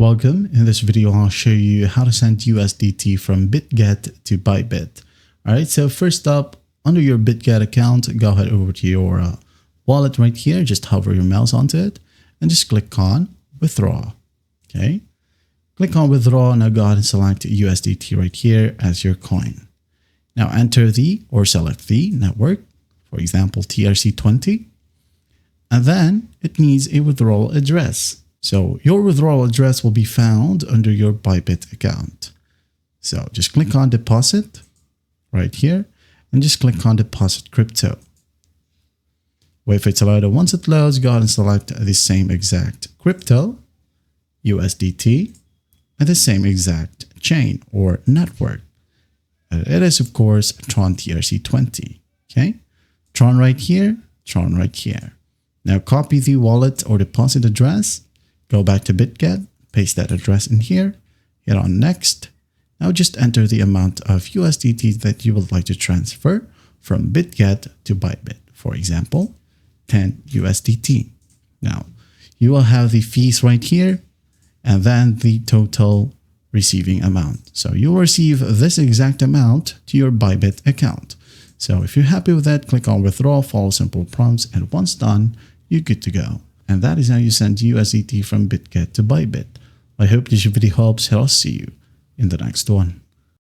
Welcome. In this video, I'll show you how to send USDT from Bitget to Bybit. All right, so first up, under your Bitget account, go ahead over to your wallet right here. Just hover your mouse onto it and just click on Withdraw. Okay, click on Withdraw. Now go ahead and select USDT right here as your coin. Now enter the or select the network, for example, TRC20, and then it needs a withdrawal address. So your withdrawal address will be found under your Bybit account. So just click on deposit right here and just click on deposit crypto. Wait for it to load. Once it loads, go ahead and select the same exact crypto, USDT, and the same exact chain or network. It is, of course, Tron TRC20. Okay, Tron right here, Tron right here. Now copy the wallet or deposit address. Go back to Bitget, paste that address in here, hit on next. Now just enter the amount of USDT that you would like to transfer from Bitget to Bybit. For example, 10 USDT. Now you will have the fees right here and then the total receiving amount. So you will receive this exact amount to your Bybit account. So if you're happy with that, click on withdraw, follow simple prompts, and once done, you're good to go. And that is how you send USDT from Bitget to Bybit. I hope this video helps, and I'll see you in the next one.